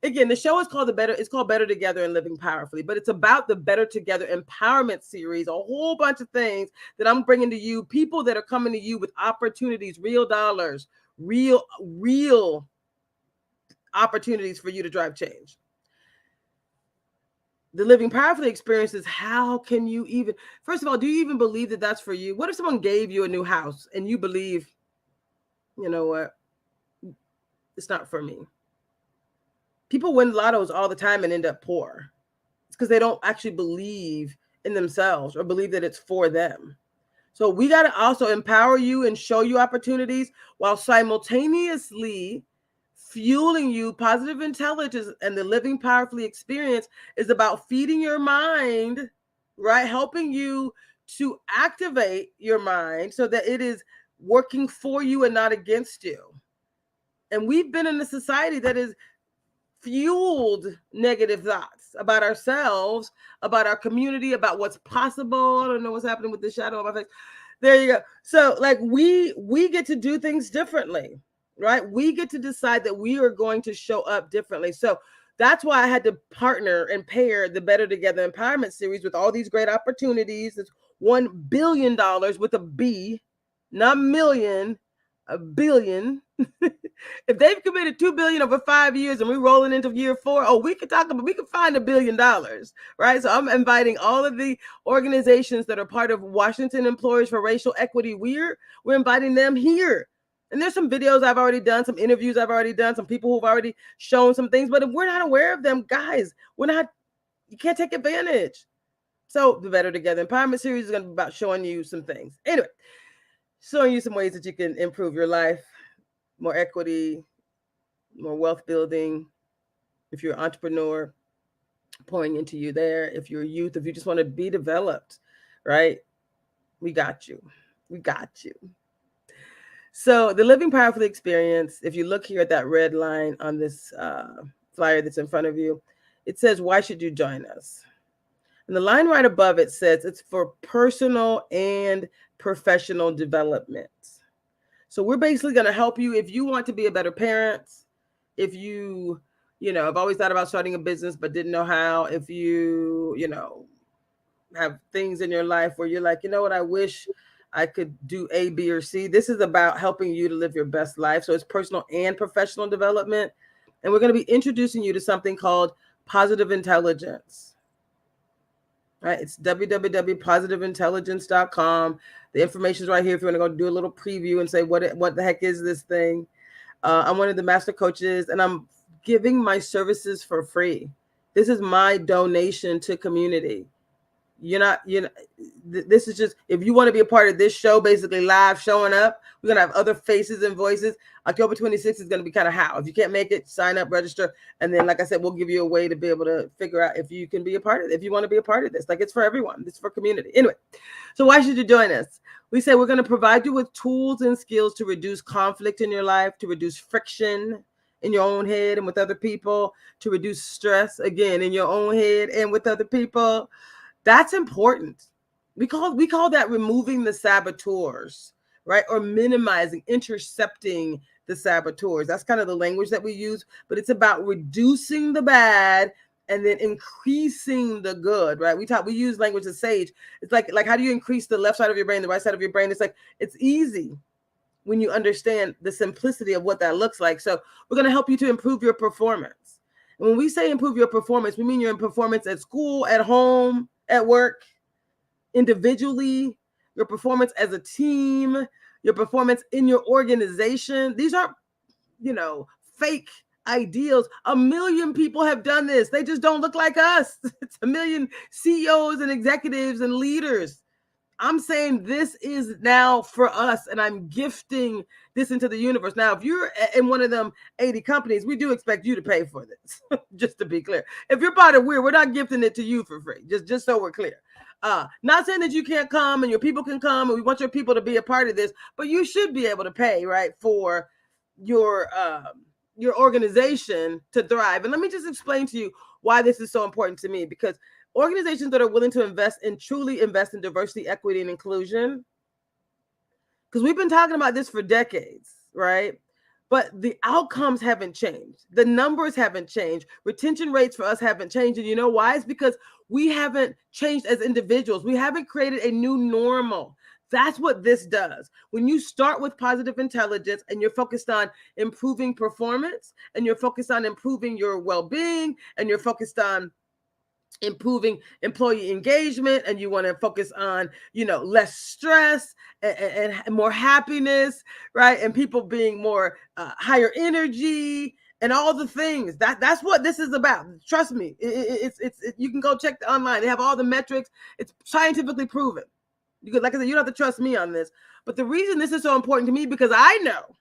again, the show is called Better Together and Living Powerfully, but it's about the Better Together Empowerment Series, a whole bunch of things that I'm bringing to you, people that are coming to you with opportunities, real dollars, real opportunities for you to drive change. The Living Powerfully experience is how can you even, first of all, do you even believe that that's for you? What if someone gave you a new house and you believe, you know what, it's not for me? People win lottos all the time and end up poor. It's because they don't actually believe in themselves or believe that it's for them. So we got to also empower you and show you opportunities while simultaneously fueling you. Positive intelligence and the Living Powerfully experience is about feeding your mind, right? Helping you to activate your mind so that it is working for you and not against you. And we've been in a society that is fueled negative thoughts about ourselves, about our community, about what's possible. I don't know what's happening with the shadow on my face. There you go. So like we get to do things differently. Right? We get to decide that we are going to show up differently. So that's why I had to partner and pair the Better Together Empowerment Series with all these great opportunities. It's $1 billion with a B, not million, a billion. If they've committed $2 billion over 5 years and we're rolling into year 4, we could find $1 billion, right? So I'm inviting all of the organizations that are part of Washington Employers for Racial Equity. We're inviting them here. And there's some videos I've already done, some interviews I've already done, some people who've already shown some things. But if we're not aware of them, guys, you can't take advantage. So the Better Together Empowerment Series is going to be about showing you some things. Anyway, showing you some ways that you can improve your life, more equity, more wealth building. If you're an entrepreneur, pouring into you there. If you're a youth, if you just want to be developed, right? We got you. We got you. So the Living Powerfully experience, if you look here at that red line on this flyer that's in front of you, it says, why should you join us? And the line right above it says it's for personal and professional development. So we're basically going to help you if you want to be a better parent, if you have always thought about starting a business but didn't know how, if you have things in your life where you're like, you know what, I wish I could do A, B, or C. This is about helping you to live your best life. So it's personal and professional development. And we're going to be introducing you to something called positive intelligence. Right? It's www.positiveintelligence.com. The information is right here if you want to go do a little preview and say, what the heck is this thing? I'm one of the master coaches, and I'm giving my services for free. This is my donation to community. This is just, if you want to be a part of this show, basically live showing up, we're going to have other faces and voices. October 26th is going to be kind of how. If you can't make it, sign up, register. And then, like I said, we'll give you a way to be able to figure out if you can be a part of it, if you want to be a part of this. Like, it's for everyone. It's for community. Anyway, so why should you join us? We say we're going to provide you with tools and skills to reduce conflict in your life, to reduce friction in your own head and with other people, to reduce stress, again, in your own head and with other people. That's important. We call that removing the saboteurs, right? Or minimizing, intercepting the saboteurs. That's kind of the language that we use, but it's about reducing the bad and then increasing the good, right? We use language of SAGE. It's like how do you increase the left side of your brain, the right side of your brain? It's easy when you understand the simplicity of what that looks like. So we're going to help you to improve your performance. And when we say improve your performance, we mean your performance at school, at home, at work, individually, your performance as a team, your performance in your organization. These aren't, fake ideals. 1 million people have done this. They just don't look like us. It's 1 million CEOs and executives and leaders. I'm saying this is now for us, and I'm gifting this into the universe. Now, if you're in one of them 80 companies, we do expect you to pay for this, just to be clear. If you're part of we're not gifting it to you for free, just so we're clear. Not saying that you can't come and your people can come, and we want your people to be a part of this, but you should be able to pay, right, for your organization to thrive. And let me just explain to you why this is so important to me, because organizations that are willing to truly invest in diversity, equity, and inclusion, because we've been talking about this for decades, right? But the outcomes haven't changed. The numbers haven't changed. Retention rates for us haven't changed. And you know why? It's because we haven't changed as individuals. We haven't created a new normal. That's what this does. When you start with positive intelligence and you're focused on improving performance, and you're focused on improving your well-being, and you're focused on improving employee engagement, and you want to focus on, less stress and more happiness, right? And people being more higher energy and all the things that's what this is about. Trust me. It's you can go check online. They have all the metrics. It's scientifically proven. Like I said, you don't have to trust me on this, but the reason this is so important to me, because I know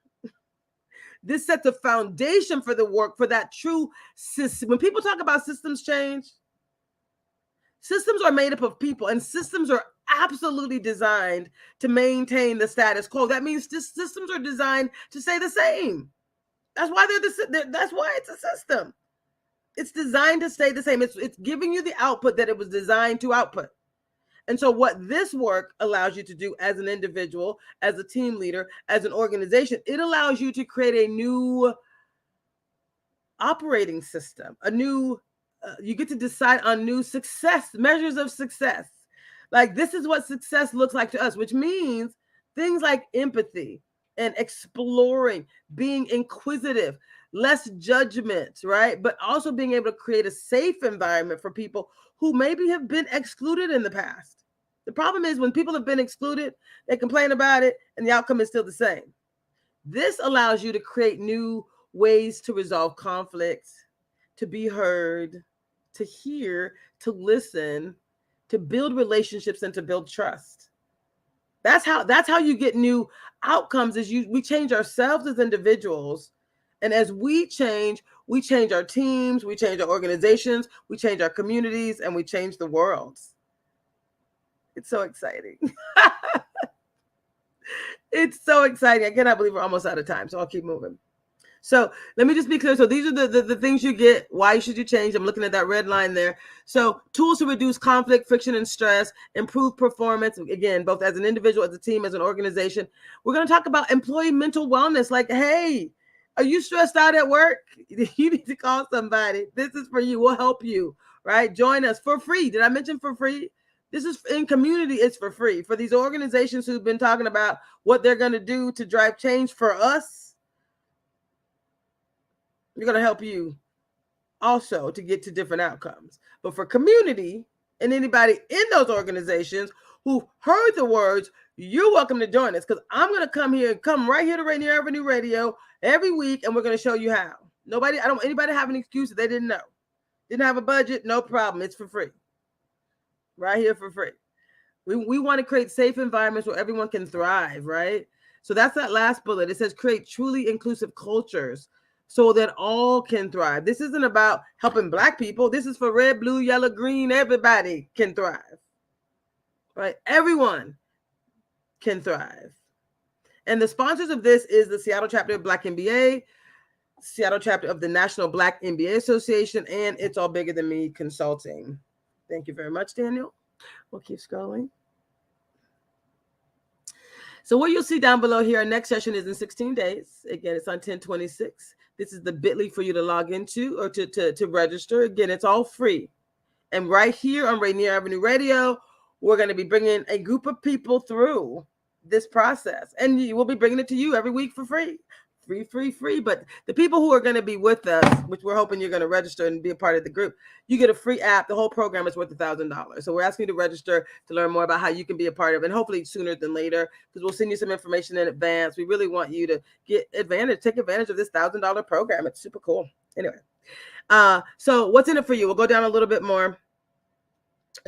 this sets a foundation for the work, for that true system. When people talk about systems change, systems are made up of people, and systems are absolutely designed to maintain the status quo. That means systems are designed to stay the same. That's why that's why it's a system. It's designed to stay the same. It's giving you the output that it was designed to output. And so what this work allows you to do as an individual, as a team leader, as an organization, it allows you to create a new operating system, you get to decide on new measures of success. Like, this is what success looks like to us, which means things like empathy and exploring, being inquisitive, less judgment, right? But also being able to create a safe environment for people who maybe have been excluded in the past. The problem is when people have been excluded, they complain about it, and the outcome is still the same. This allows you to create new ways to resolve conflicts, to be heard, to hear, to listen, to build relationships, and to build trust. That's how you get new outcomes. We change ourselves as individuals, and as we change our teams, we change our organizations, we change our communities, and we change the world. It's so exciting. It's so exciting. I cannot believe we're almost out of time, so I'll keep moving. So let me just be clear. So these are the things you get. Why should you change? I'm looking at that red line there. So tools to reduce conflict, friction, and stress, improve performance, again, both as an individual, as a team, as an organization. We're going to talk about employee mental wellness. Like, hey, are you stressed out at work? You need to call somebody. This is for you. We'll help you, right? Join us for free. Did I mention for free? This is in community. It's for free. For these organizations who've been talking about what they're going to do to drive change for us, we're going to help you also to get to different outcomes. But for community and anybody in those organizations who heard the words, you're welcome to join us, because I'm going to come right here to Rainier Avenue Radio every week, and we're going to show you how. I don't want anybody to have an excuse that they didn't know. Didn't have a budget, no problem. It's for free. Right here for free. We want to create safe environments where everyone can thrive, right? So that's that last bullet. It says create truly inclusive cultures so that all can thrive. This isn't about helping Black people. This is for red, blue, yellow, green. Everybody can thrive, right? Everyone can thrive. And the sponsors of this is the Seattle chapter of Black MBA, Seattle chapter of the National Black MBA Association, and It's All Bigger Than Me Consulting. Thank you very much, Daniel. We'll keep scrolling. So what you'll see down below here, our next session is in 16 days. Again, it's on 10/26. This is the bit.ly for you to log into or to register. Again, it's all free. And right here on Rainier Avenue Radio, we're going to be bringing a group of people through this process. And we'll be bringing it to you every week for free. Free. But the people who are going to be with us, which we're hoping you're going to register and be a part of the group, you get a free app. The whole program is worth $1,000. So we're asking you to register to learn more about how you can be a part of it, and hopefully sooner than later, because we'll send you some information in advance. We really want you to take advantage of this $1,000 program. It's super cool. Anyway, so what's in it for you? We'll go down a little bit more,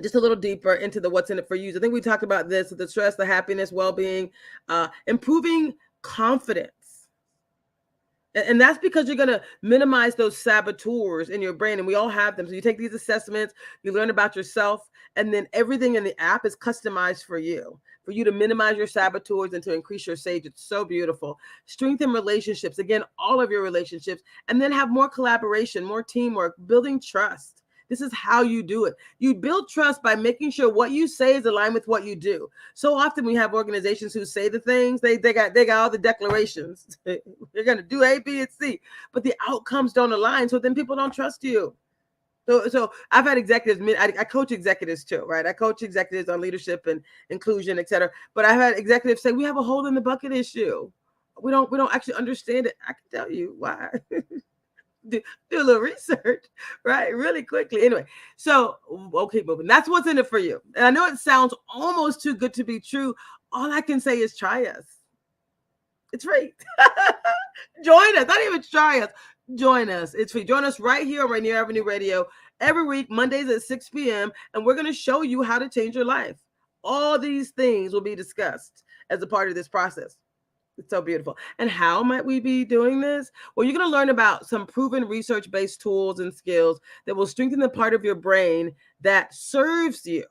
just a little deeper into the what's in it for you. I think we talked about this, the stress, the happiness, well-being, improving confidence. And that's because you're going to minimize those saboteurs in your brain. And we all have them. So you take these assessments, you learn about yourself, and then everything in the app is customized for you to minimize your saboteurs and to increase your sage. It's so beautiful. Strengthen relationships. Again, all of your relationships, and then have more collaboration, more teamwork, building trust. This is how you do it. You build trust by making sure what you say is aligned with what you do. So often we have organizations who say the things, they got all the declarations. They're going to do A, B, and C, but the outcomes don't align. So then people don't trust you. So I've had executives, I coach executives too, right? I coach executives on leadership and inclusion, et cetera. But I've had executives say, we have a hole in the bucket issue. We don't actually understand it. I can tell you why. Do a little research, right? Really quickly. Anyway, so we'll keep moving. That's what's in it for you. And I know it sounds almost too good to be true. All I can say is try us. It's free. Join us. Not even try us. Join us. It's free. Join us right here on Rainier Avenue Radio every week, Mondays at 6 p.m. And we're going to show you how to change your life. All these things will be discussed as a part of this process. It's so beautiful. And how might we be doing this? Well, you're going to learn about some proven research-based tools and skills that will strengthen the part of your brain that serves you.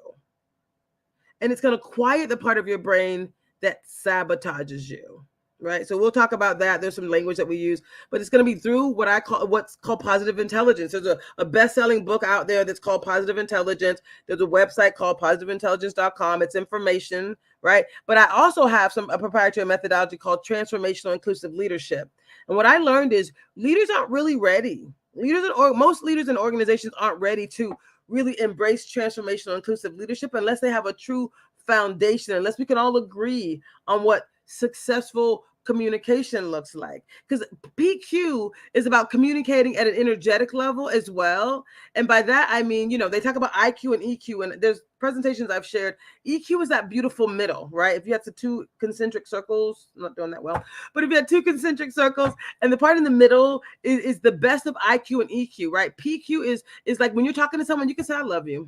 And it's going to quiet the part of your brain that sabotages you, right? So we'll talk about that. There's some language that we use, but it's going to be through what's called positive intelligence. There's a best-selling book out there that's called Positive Intelligence. There's a website called positiveintelligence.com. It's information, right? But I also have a proprietary methodology called transformational inclusive leadership. And what I learned is leaders aren't really ready. Most leaders in organizations aren't ready to really embrace transformational inclusive leadership unless they have a true foundation, unless we can all agree on what successful communication looks like. Because PQ is about communicating at an energetic level as well. And by that, I mean, they talk about IQ and EQ, and there's presentations I've shared. EQ is that beautiful middle, right? If you had the two concentric circles, I'm not doing that well, but if you had two concentric circles and the part in the middle is the best of IQ and EQ, right? PQ is like when you're talking to someone, you can say, I love you.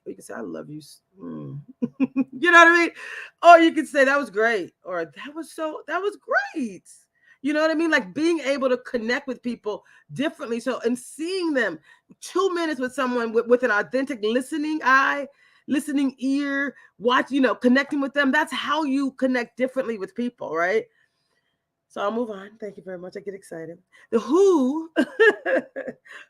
You can say, I love you. You know what I mean? Or you can say, that was great. Or that was great. You know what I mean? Like being able to connect with people differently. So, and seeing them 2 minutes with someone with an authentic listening eye, listening ear, connecting with them. That's how you connect differently with people, right? So I'll move on. Thank you very much. I get excited. The who,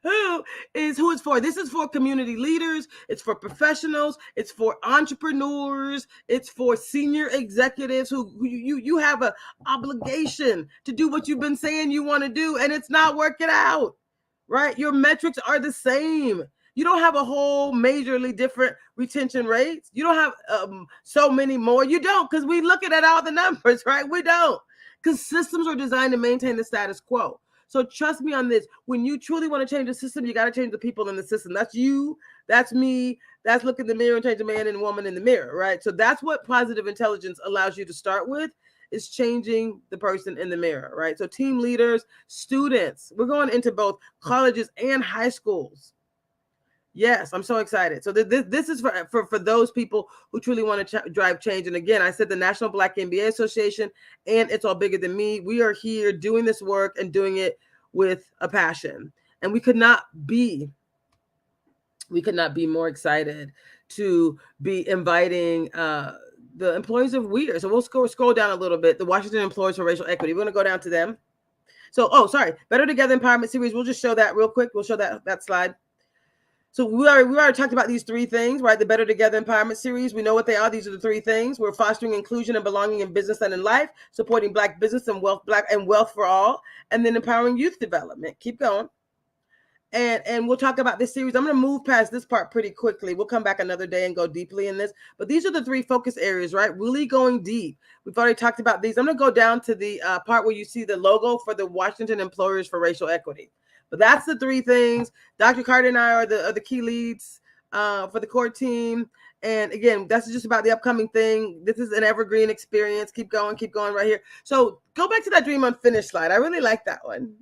who is for. This is for community leaders. It's for professionals. It's for entrepreneurs. It's for senior executives who you have an obligation to do what you've been saying you want to do, and it's not working out, right? Your metrics are the same. You don't have a whole majorly different retention rates. You don't have so many more. You don't, because we looking at all the numbers, right? We don't. Because systems are designed to maintain the status quo. So trust me on this. When you truly want to change the system, you got to change the people in the system. That's you. That's me. That's look in the mirror and change a man and woman in the mirror, right? So that's what positive intelligence allows you to start with, is changing the person in the mirror, right? So team leaders, students, we're going into both colleges and high schools. Yes, I'm so excited. So this is for those people who truly want to drive change. And again, I said the National Black MBA Association and It's All Bigger Than Me. We are here doing this work and doing it with a passion. And we could not be more excited to be inviting the employees of WEIR. So we'll scroll down a little bit. The Washington Employers for Racial Equity. We're going to go down to them. So, Better Together Empowerment Series. We'll just show that real quick. We'll show that slide. So we already talked about these three things, right? The Better Together Empowerment Series. We know what they are. These are the three things. We're fostering inclusion and belonging in business and in life, supporting Black business and wealth for all, and then empowering youth development. Keep going. And we'll talk about this series. I'm going to move past this part pretty quickly. We'll come back another day and go deeply in this. But these are the three focus areas, right? Really going deep. We've already talked about these. I'm going to go down to the part where you see the logo for the Washington Employers for Racial Equity. But that's the three things. Dr. Carter and I are the key leads for the core team. And again, that's just about the upcoming thing. This is an evergreen experience. Keep going right here. So go back to that Dream Unfinished slide. I really like that one.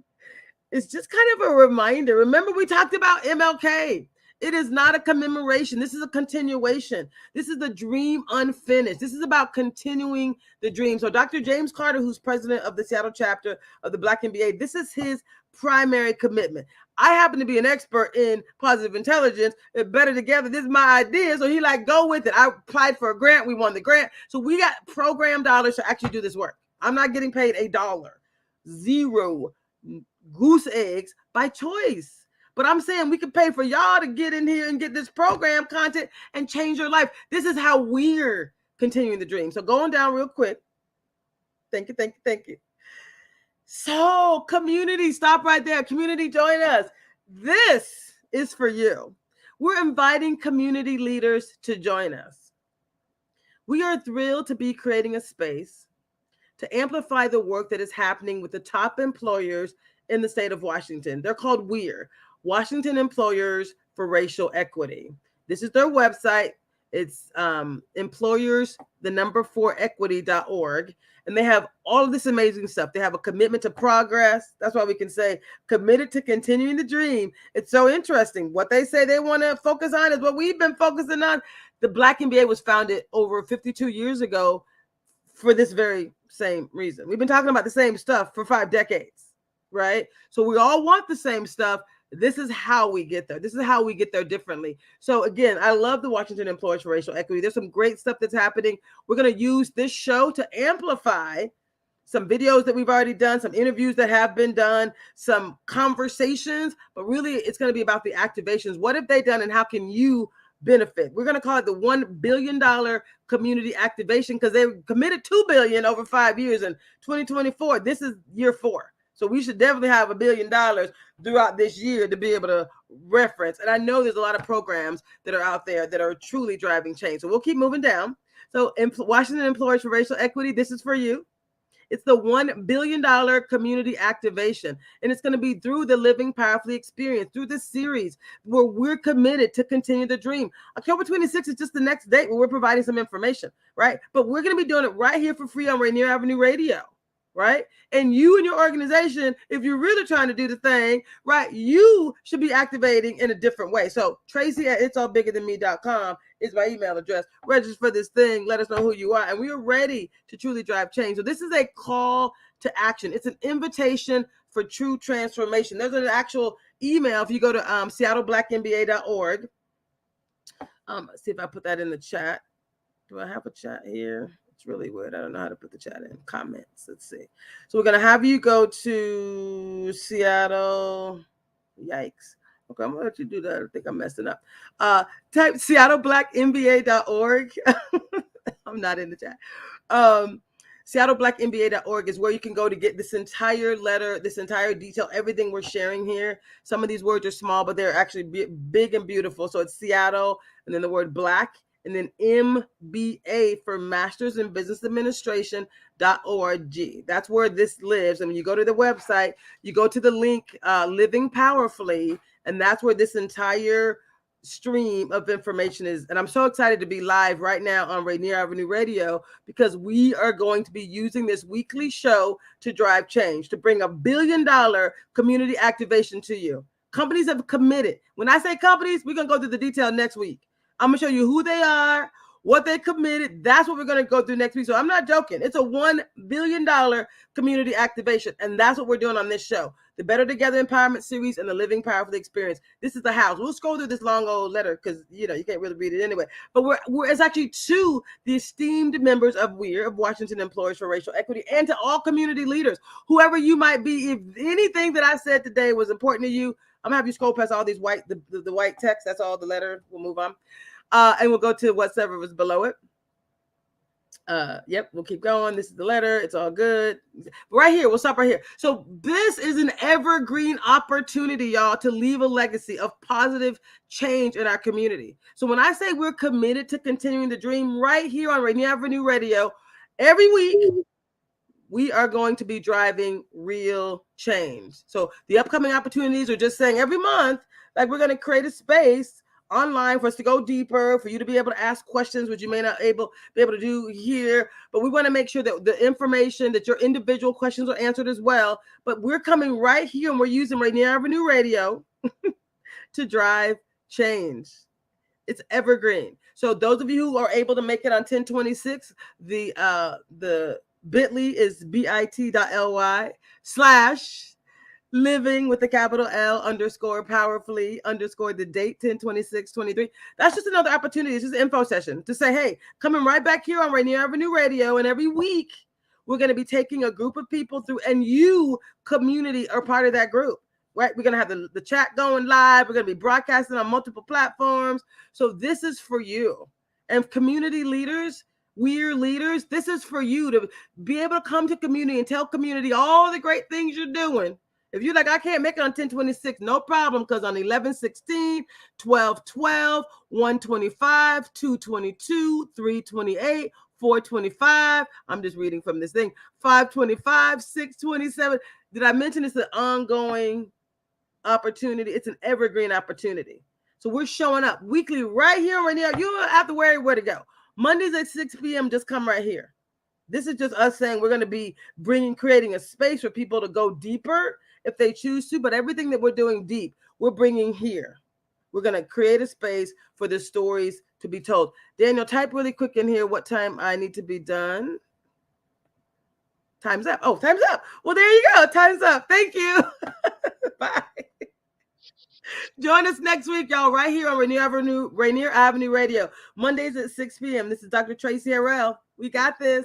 It's just kind of a reminder. Remember, we talked about MLK. It is not a commemoration. This is a continuation. This is the dream unfinished. This is about continuing the dream. So Dr. James Carter, who's president of the Seattle chapter of the Black MBA, this is his primary commitment. I happen to be an expert in positive intelligence. Better Together. This is my idea. So he go with it. I applied for a grant. We won the grant. So we got program dollars to actually do this work. I'm not getting paid $1. Zero goose eggs by choice. But I'm saying we could pay for y'all to get in here and get this program content and change your life. This is how we're continuing the dream. So going down real quick. Thank you. So community, stop right there. Community, join us. This is for you. We're inviting community leaders to join us. We are thrilled to be creating a space to amplify the work that is happening with the top employers in the state of Washington. They're called WEAR, Washington Employers for Racial Equity. This is their website. It's employers4equity.org. And they have all of this amazing stuff. They have a commitment to progress. That's why we can say committed to continuing the dream. It's so interesting. What they say they want to focus on is what we've been focusing on. The Black MBA was founded over 52 years ago for this very same reason. We've been talking about the same stuff for 5 decades. Right? So we all want the same stuff. This is how we get there. This is how we get there differently. So again, I love the Washington Employers for Racial Equity. There's some great stuff that's happening. We're going to use this show to amplify some videos that we've already done, some interviews that have been done, some conversations, but really it's going to be about the activations. What have they done and how can you benefit? We're going to call it the $1 billion community activation because they committed $2 billion over 5 years in 2024. This is year 4. So we should definitely have $1 billion throughout this year to be able to reference. And I know there's a lot of programs that are out there that are truly driving change. So we'll keep moving down. So Washington Employers for Racial Equity, this is for you. It's the $1 billion community activation. And it's going to be through the Living Powerfully experience, through this series where we're committed to continue the dream. October 26th is just the next date where we're providing some information, right? But we're going to be doing it right here for free on Rainier Avenue Radio. Right? And you and your organization, if you're really trying to do the thing, right, you should be activating in a different way. So Traci at itsallbiggerthanme.com is my email address. Register for this thing. Let us know who you are. And we are ready to truly drive change. So this is a call to action. It's an invitation for true transformation. There's an actual email. If you go to seattleblackmba.org. Let's see if I put that in the chat. Do I have a chat here? It's really weird. I don't know how to put the chat in comments. Let's see. So we're going to have you go to Seattle. Yikes. Okay, I'm going to let you do that. I think I'm messing up. Type seattleblackmba.org. I'm not in the chat. seattleblackmba.org is where you can go to get this entire letter, this entire detail, everything we're sharing here. Some of these words are small, but they're actually big and beautiful. So it's Seattle and then the word black. And then MBA for Masters in Business Administration.org. That's where this lives. And when you go to the website, you go to the link, Living Powerfully, and that's where this entire stream of information is. And I'm so excited to be live right now on Rainier Avenue Radio because we are going to be using this weekly show to drive change, to bring $1 billion community activation to you. Companies have committed. When I say companies, we're going to go through the detail next week. I'm going to show you who they are, what they committed. That's what we're going to go through next week. So I'm not joking. It's a $1 billion community activation. And that's what we're doing on this show. The Better Together Empowerment Series and the Living Powerfully Experience. This is the house. We'll scroll through this long old letter because, you can't really read it anyway. But it's actually to the esteemed members of WEAR, of Washington Employers for Racial Equity, and to all community leaders, whoever you might be. If anything that I said today was important to you, I'm gonna have you scroll past all these white, the white text. That's all the letter. We'll move on. And we'll go to whatever was below it. Yep, we'll keep going. This is the letter. It's all good. Right here, we'll stop right here. So this is an evergreen opportunity, y'all, to leave a legacy of positive change in our community. So when I say we're committed to continuing the dream right here on Rainier Avenue Radio, every week, we are going to be driving real change. So the upcoming opportunities are just saying every month, like we're going to create a space online for us to go deeper, for you to be able to ask questions, which you may not be able to do here. But we want to make sure that the information, that your individual questions are answered as well. But we're coming right here and we're using Rainier Avenue Radio to drive change. It's evergreen. So those of you who are able to make it on 1026, the bit.ly is bit.ly/living with a capital L _powerfully _ the date 10/26/23. That's just another opportunity. It's just an info session to say, hey, coming right back here on Rainier Avenue Radio. And every week we're going to be taking a group of people through, and you community are part of that group, right? We're going to have the chat going live. We're going to be broadcasting on multiple platforms. So this is for you. And community leaders, we're leaders. This is for you to be able to come to community and tell community all the great things you're doing. If you're like, I can't make it on 1026, no problem, because on 11/16, 12/12, 125, 222, 328, 425, I'm just reading from this thing, 525, 627. Did I mention it's an ongoing opportunity? It's an evergreen opportunity. So we're showing up weekly right here, right now. You don't have to worry where to go. Mondays at 6 p.m., just come right here. This is just us saying we're going to be creating a space for people to go deeper if they choose to, but everything that we're doing deep, we're bringing here. We're going to create a space for the stories to be told. Daniel, type really quick in here what time I need to be done. Time's up. Oh, time's up. Well, there you go. Time's up. Thank you. Bye. Join us next week, y'all, right here on Rainier Avenue Radio. Mondays at 6 p.m. This is Dr. Traci Harrell. We got this.